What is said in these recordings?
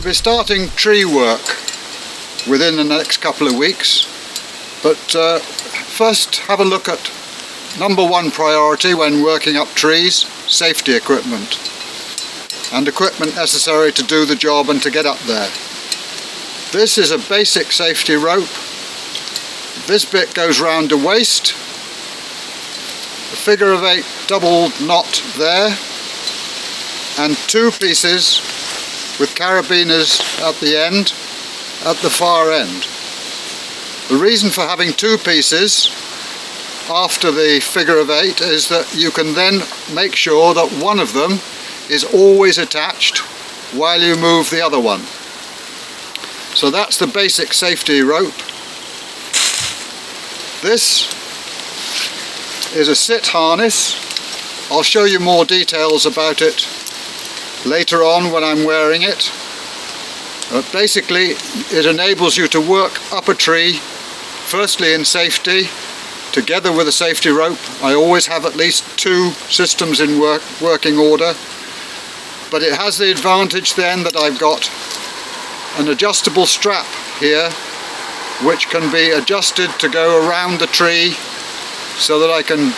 be starting tree work within the next couple of weeks, but first have a look at number one priority when working up trees: safety equipment, and equipment necessary to do the job and to get up there. This is a basic safety rope. This bit goes round the waist, a figure of 8 double knot there, and 2 pieces with carabiners at the end, at the far end. The reason for having 2 pieces after the figure of 8 is that you can then make sure that one of them is always attached while you move the other one. So that's the basic safety rope. This is a sit harness. I'll show you more details about it later on when I'm wearing it. Basically, it enables you to work up a tree, firstly in safety, together with a safety rope. I always have at least 2 systems in working order, but it has the advantage then that I've got an adjustable strap here which can be adjusted to go around the tree so that I can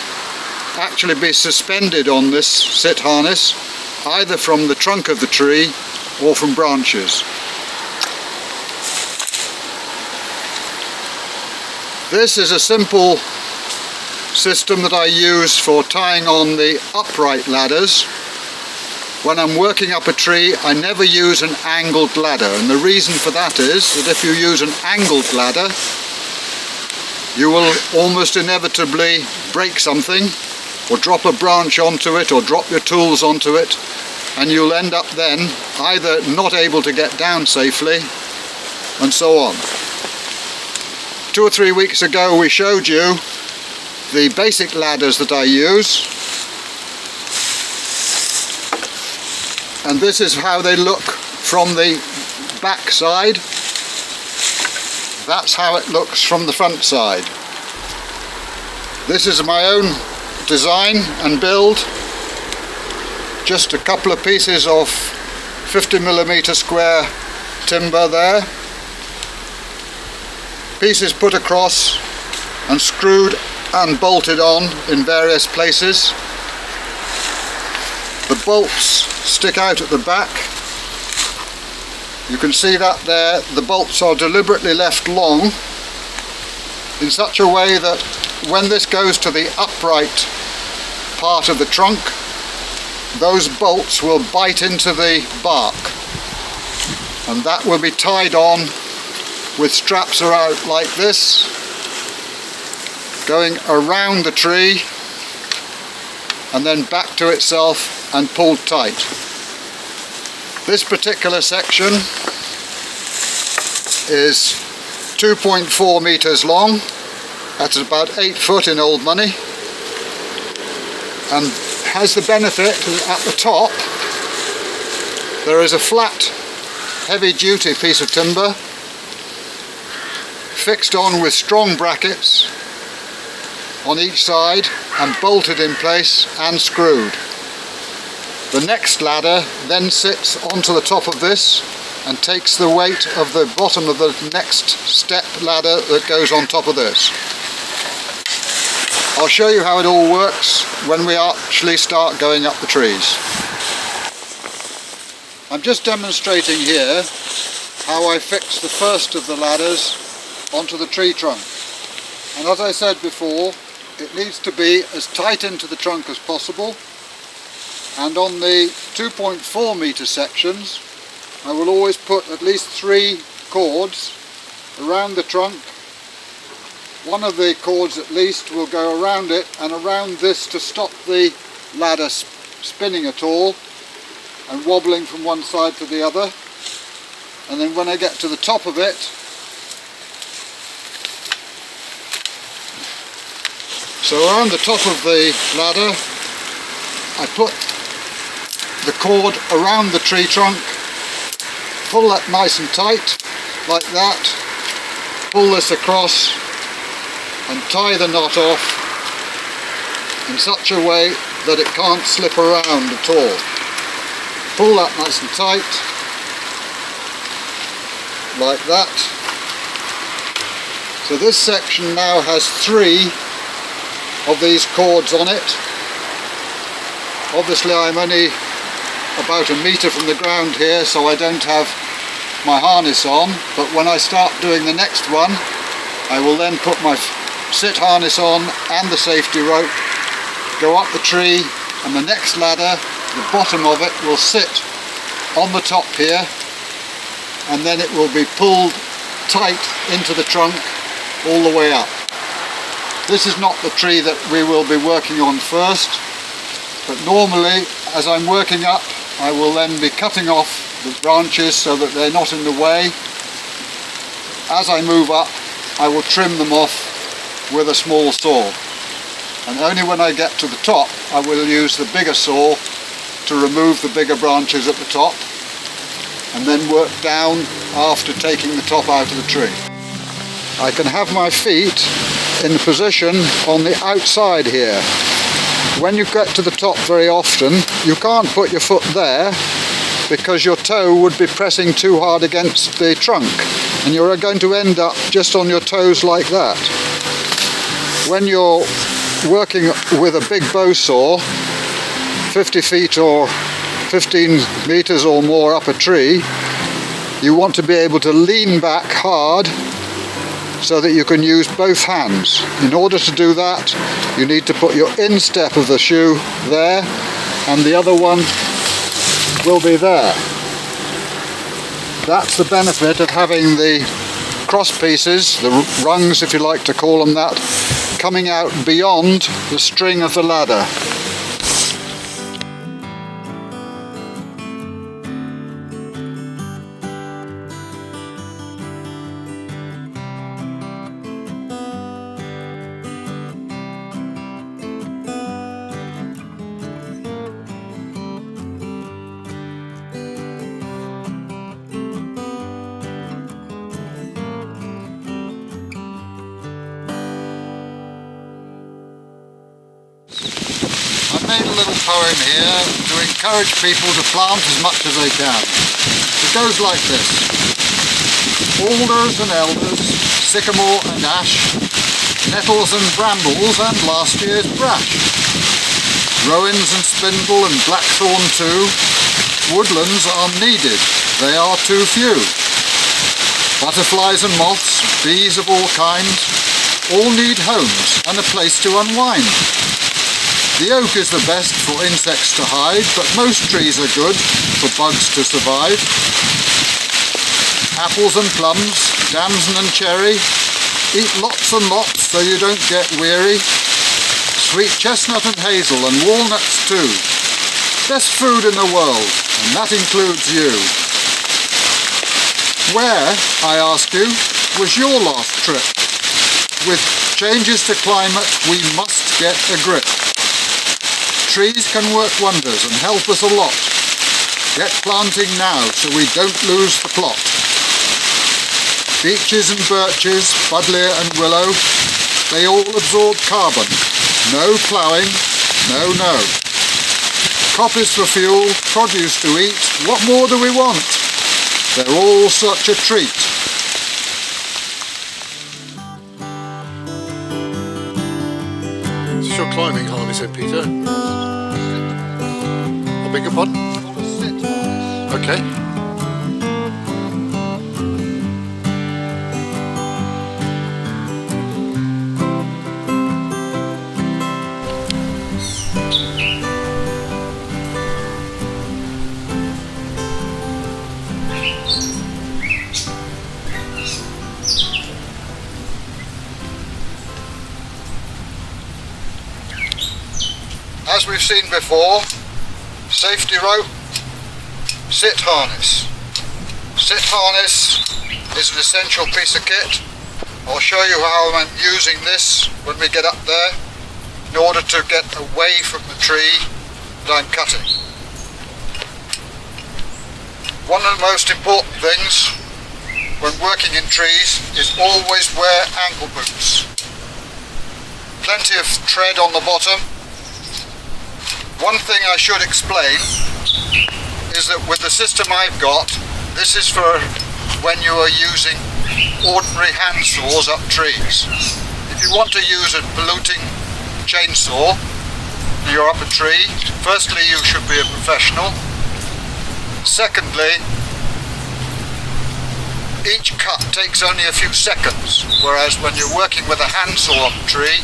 actually be suspended on this sit harness, either from the trunk of the tree or from branches. This is a simple system that I use for tying on the upright ladders. When I'm working up a tree, I never use an angled ladder, and the reason for that is that if you use an angled ladder, you will almost inevitably break something, or drop a branch onto it, or drop your tools onto it, and you'll end up then either not able to get down safely, and so on. 2 or 3 weeks ago we showed you the basic ladders that I use, and this is how they look from the back side. That's how it looks from the front side. This is my own design and build. Just a couple of pieces of 50mm square timber there. Pieces put across and screwed and bolted on in various places. The bolts stick out at the back. You can see that there. The bolts are deliberately left long in such a way that when this goes to the upright part of the trunk, those bolts will bite into the bark, and that will be tied on with straps around like this, going around the tree and then back to itself and pulled tight. This particular section is 2.4 meters long. That's about 8 foot in old money, and has the benefit that at the top there is a flat, heavy duty piece of timber fixed on with strong brackets on each side and bolted in place and screwed. The next ladder then sits onto the top of this and takes the weight of the bottom of the next step ladder that goes on top of this. I'll show you how it all works when we actually start going up the trees. I'm just demonstrating here how I fix the first of the ladders onto the tree trunk. And as I said before, it needs to be as tight into the trunk as possible, and on the 2.4 meter sections I will always put at least 3 cords around the trunk. One of the cords at least will go around it and around this to stop the ladder spinning at all and wobbling from one side to the other, and then when I get to the top of it, so around the top of the ladder I put the cord around the tree trunk, pull that nice and tight like that, pull this across and tie the knot off in such a way that it can't slip around at all. Pull that nice and tight, like that. So this section now has 3 of these cords on it. Obviously I'm only about 1 metre from the ground here, so I don't have my harness on, but when I start doing the next one I will then put my sit harness on and the safety rope, go up the tree, and the next ladder, the bottom of it, will sit on the top here, and then it will be pulled tight into the trunk all the way up. This is not the tree that we will be working on first, but normally as I'm working up I will then be cutting off the branches so that they're not in the way. As I move up I will trim them off with a small saw, and only when I get to the top I will use the bigger saw to remove the bigger branches at the top, and then work down after taking the top out of the tree. I can have my feet in the position on the outside here. When you get to the top very often you can't put your foot there because your toe would be pressing too hard against the trunk and you're going to end up just on your toes like that. When you're working with a big bow saw, 50 feet or 15 meters or more up a tree, you want to be able to lean back hard so that you can use both hands. In order to do that you need to put your instep of the shoe there and the other one will be there. That's the benefit of having the cross pieces, the rungs if you like to call them that, coming out beyond the string of the ladder. I've made a little poem here to encourage people to plant as much as they can. It goes like this: alders and elders, sycamore and ash, nettles and brambles and last year's brash, rowans and spindle and blackthorn too. Woodlands are needed, they are too few. Butterflies and moths, bees of all kinds, all need homes and a place to unwind. The oak is the best for insects to hide, but most trees are good for bugs to survive. Apples and plums, damson and cherry, eat lots and lots so you don't get weary. Sweet chestnut and hazel and walnuts too. Best food in the world, and that includes you. Where, I ask you, was your last trip? With changes to climate, we must get a grip. Trees can work wonders and help us a lot. Get planting now so we don't lose the plot. Beeches and birches, budlear and willow, they all absorb carbon. No ploughing, no. Coppers for fuel, produce to eat, what more do we want? They're all such a treat. Is this your climbing harness then, Peter? I beg your pardon? Okay. As we've seen before, safety rope, sit harness. Sit harness is an essential piece of kit. I'll show you how I'm using this when we get up there in order to get away from the tree that I'm cutting. One of the most important things when working in trees is always wear ankle boots. Plenty of tread on the bottom. One thing I should explain is that with the system I've got, this is for when you are using ordinary hand saws up trees. If you want to use a polluting chainsaw and you're up a tree, firstly you should be a professional. Secondly, each cut takes only a few seconds, whereas when you're working with a handsaw up a tree,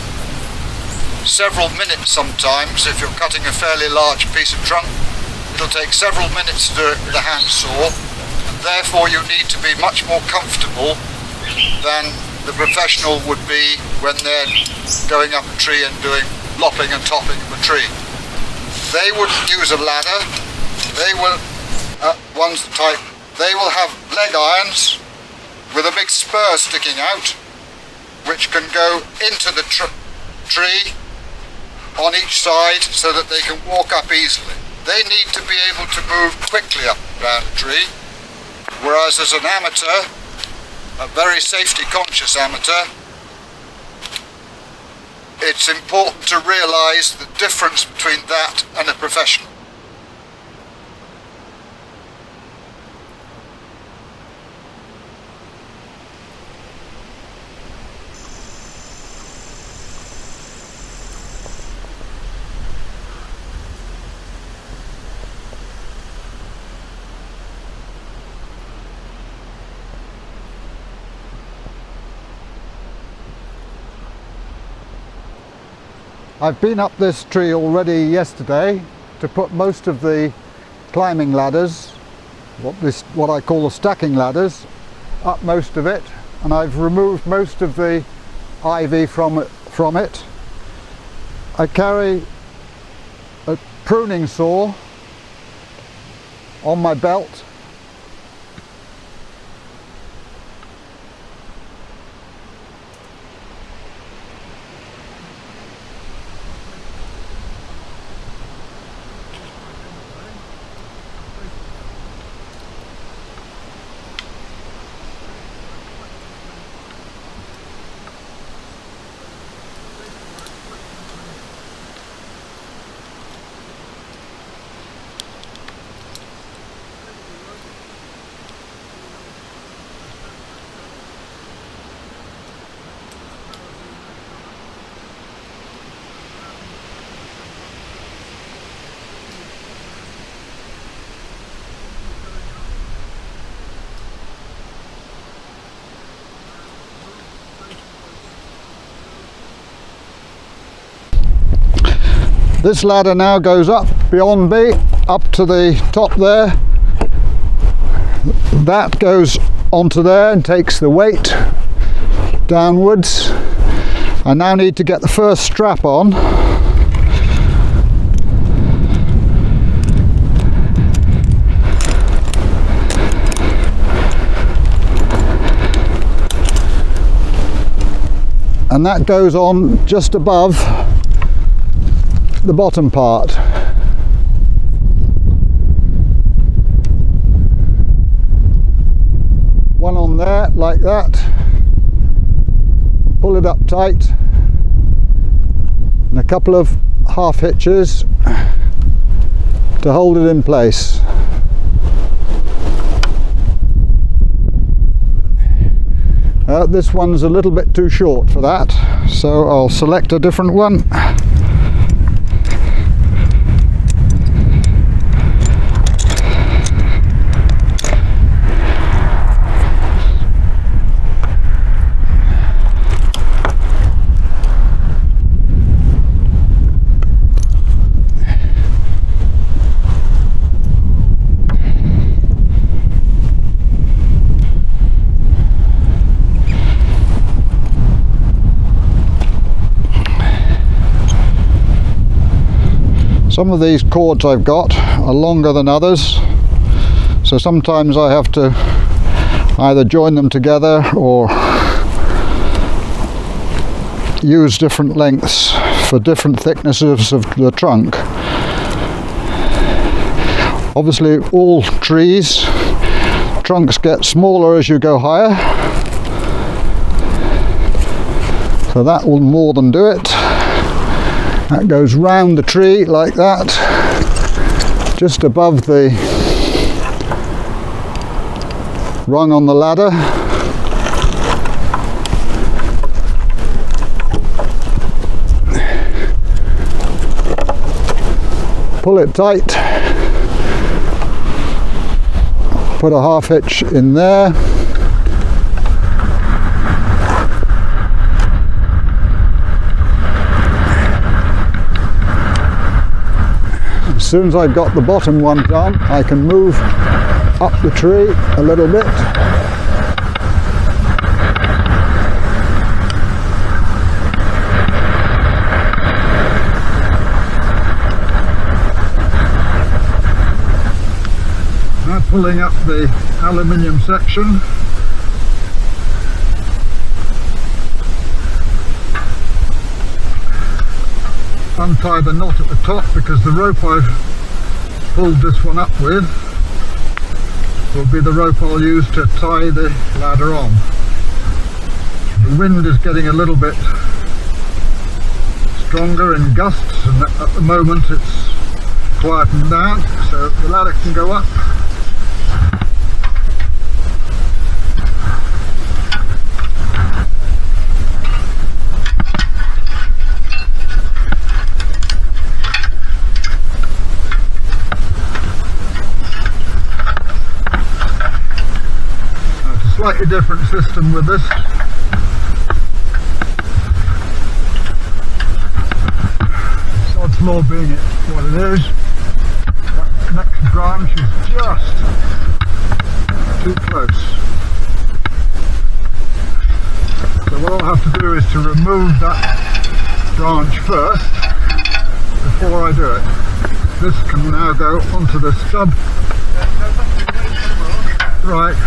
several minutes sometimes. If you're cutting a fairly large piece of trunk, it'll take several minutes to do it with a handsaw, and therefore you need to be much more comfortable than the professional would be when they're going up a tree and doing lopping and topping of a tree. They wouldn't use a ladder. They will they will have leg irons with a big spur sticking out, which can go into the tree on each side so that they can walk up easily. They need to be able to move quickly up and down a tree, whereas as an amateur, a very safety conscious amateur, it's important to realise the difference between that and a professional. I've been up this tree already yesterday to put most of the climbing ladders, what I call the stacking ladders, up most of it, and I've removed most of the ivy from it. I carry a pruning saw on my belt. This ladder now goes up beyond me, up to the top there. That goes onto there and takes the weight downwards. I now need to get the first strap on. And that goes on just above the bottom part. One on there, like that. Pull it up tight. And a couple of half hitches to hold it in place. This one's a little bit too short for that, so I'll select a different one. Some of these cords I've got are longer than others, so sometimes I have to either join them together or use different lengths for different thicknesses of the trunk. Obviously, all trees, trunks get smaller as you go higher, so that will more than do it. That goes round the tree like that, just above the rung on the ladder. Pull it tight. Put a half hitch in there. As soon as I've got the bottom one done, I can move up the tree a little bit. Now pulling up the aluminium section. Untie the knot at the top, because the rope I've pulled this one up with will be the rope I'll use to tie the ladder on. The wind is getting a little bit stronger in gusts, and at the moment it's quietened down, so the ladder can go up. Slightly different system with this. Sod floor being it what it is. That next branch is just too close. So what I'll have to do is to remove that branch first before I do it. This can now go onto the stub. Right.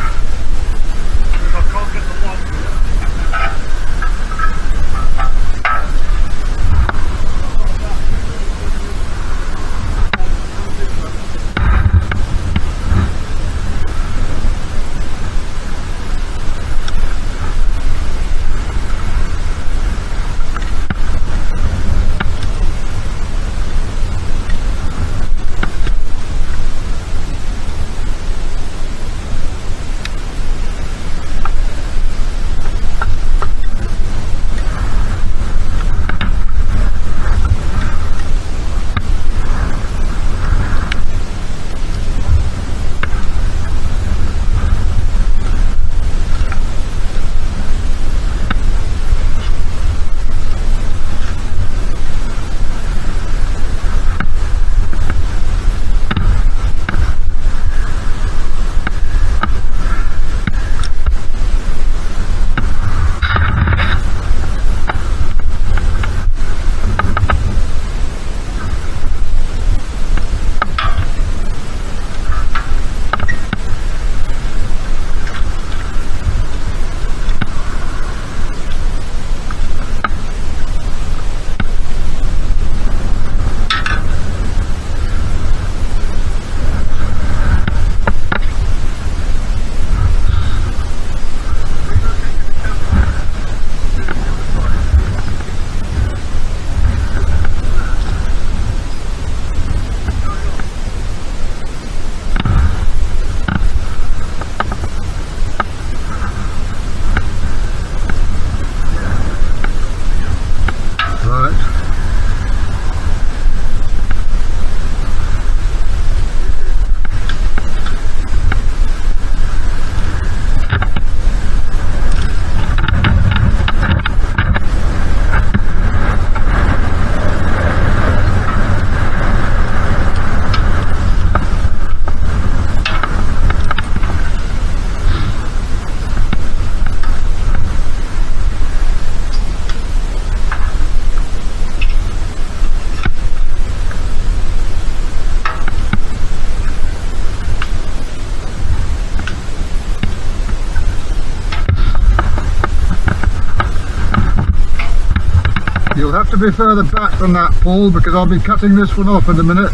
You'll have to be further back than that, Paul, because I'll be cutting this one off in a minute.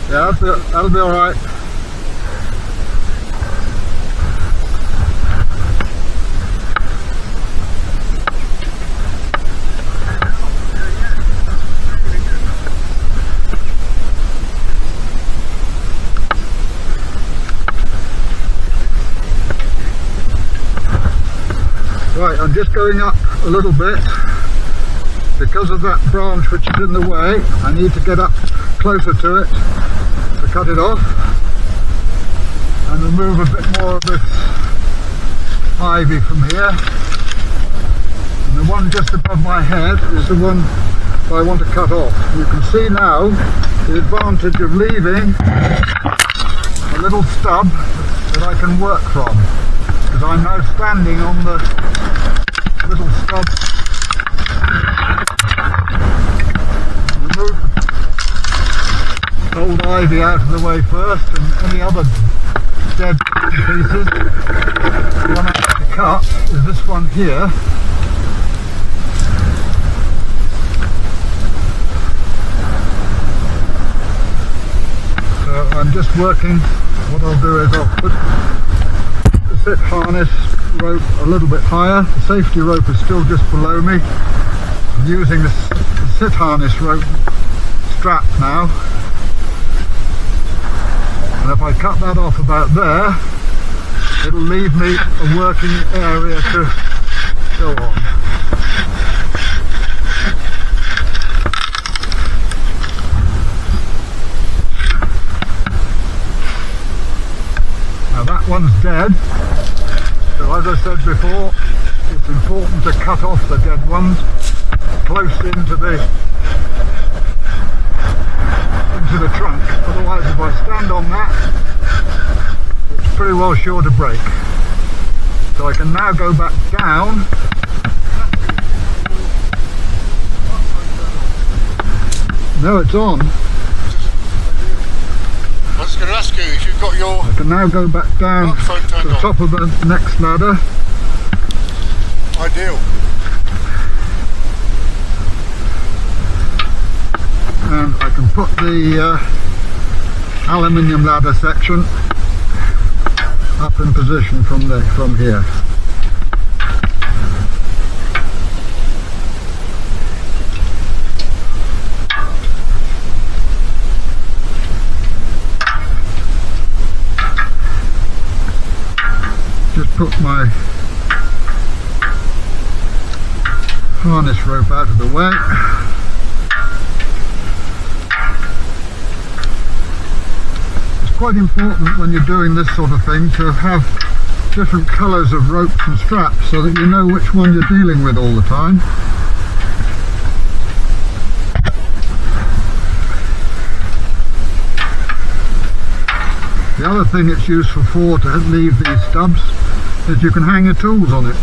Yeah, that'll be alright. Right, I'm just going up a little bit. Because of that branch which is in the way, I need to get up closer to it to cut it off and remove a bit more of this ivy from here. And the one just above my head is the one I want to cut off. You can see now the advantage of leaving a little stub that I can work from, because I'm now standing on the little stub. Remove the old ivy out of the way first, and any other dead pieces. The one I have to cut is this one here. So I'm just working. What I'll do is I'll put the sit harness rope a little bit higher. The safety rope is still just below me. I'm using the sit harness rope strap now, and if I cut that off about there, it'll leave me a working area to go on. Now that one's dead, so as I said before, it's important to cut off the dead ones close into the trunk, otherwise if I stand on that it's pretty well sure to break. So I can now go back down. No, it's on. I was going to ask you if you've got your... I can now go back down to the top of the next ladder. Ideal. And I can put the aluminium ladder section up in position from here. Just put my harness rope out of the way. Quite important when you're doing this sort of thing to have different colours of ropes and straps so that you know which one you're dealing with all the time. The other thing it's useful for to leave these stubs is you can hang your tools on it.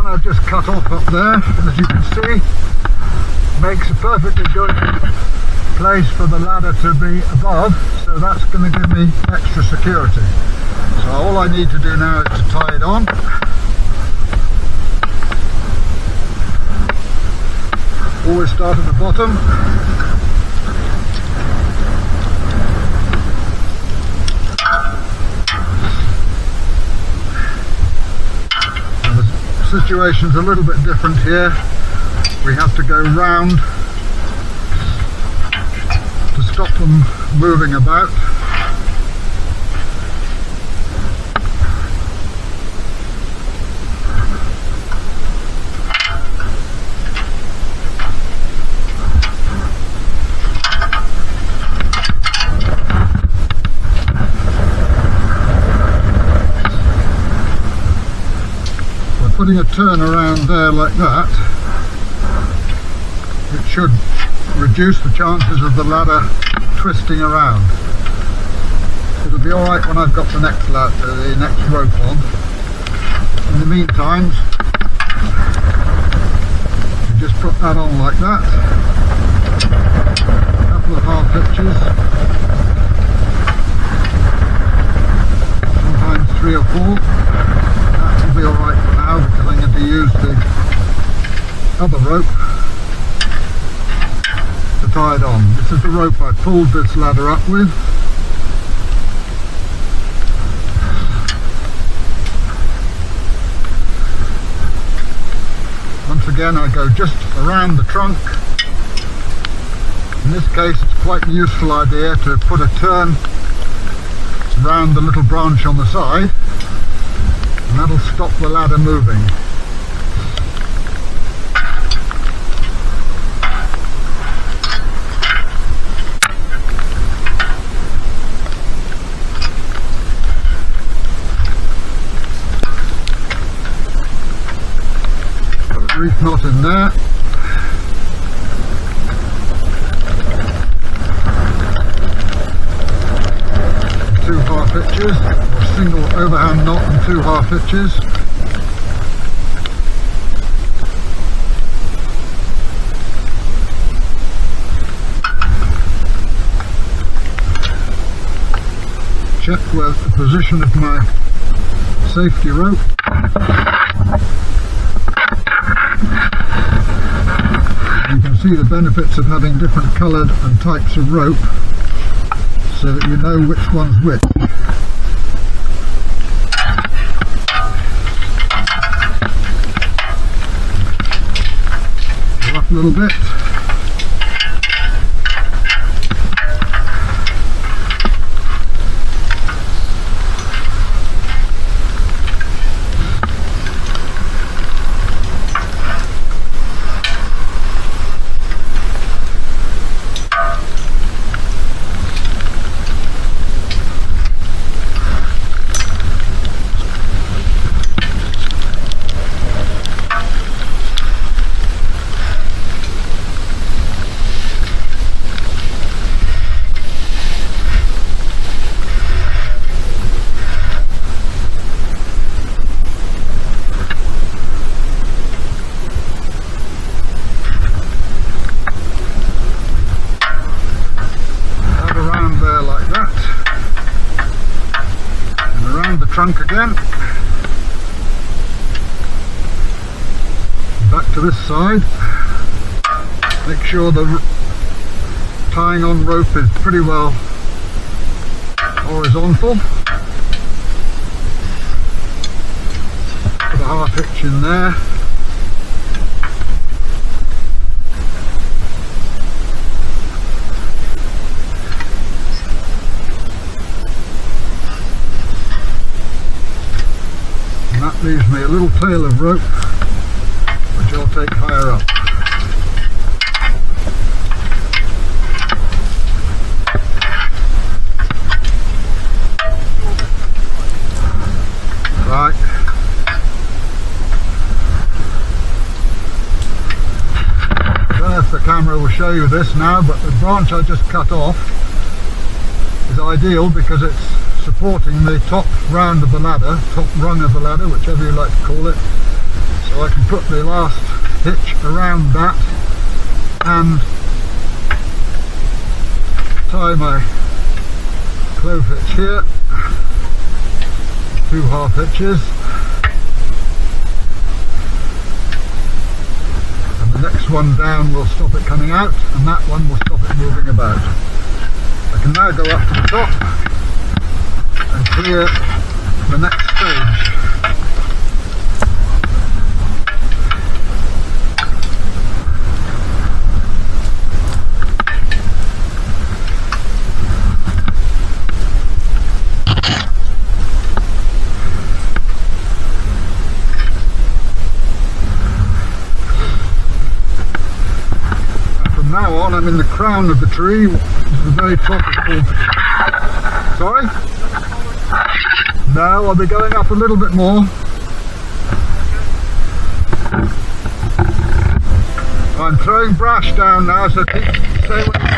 I've just cut off up there, as you can see, makes a perfectly good place for the ladder to be above, so that's going to give me extra security. So all I need to do now is to tie it on. Always start at the bottom. The situation's a little bit different here. We have to go round to stop them moving about. Putting a turn around there like that, it should reduce the chances of the ladder twisting around. It'll be alright when I've got the next rope on. In the meantime, you just put that on like that, a couple of half hitches, sometimes 3 or 4. Be alright for now because I'm going to use the other rope to tie it on. This is the rope I pulled this ladder up with. Once again I go just around the trunk, In this case it's quite a useful idea to put a turn round the little branch on the side, and that'll stop the ladder moving. Put a reef knot in there. Two half hitches, or single overhand knot and two half hitches. Check where the position of my safety rope. You can see the benefits of having different coloured and types of rope, so that you know which one's which. Go up a little bit. Trunk again, back to this side. Make sure the tying on rope is pretty well horizontal. Put a half hitch in there. That leaves me a little tail of rope, which I'll take higher up. Right. I don't know if the camera will show you this now, but the branch I just cut off is ideal because it's supporting the top round of the ladder, top rung of the ladder, whichever you like to call it. So I can put the last hitch around that and tie my clove hitch here, two half hitches, and the next one down will stop it coming out, and that one will stop it moving about. I can now go up to the top and clear the next stage. And from now on I'm in the crown of the tree, which is the very top is called... Sorry? No, I'll be going up a little bit more. I'm throwing brash down now, so stay with me.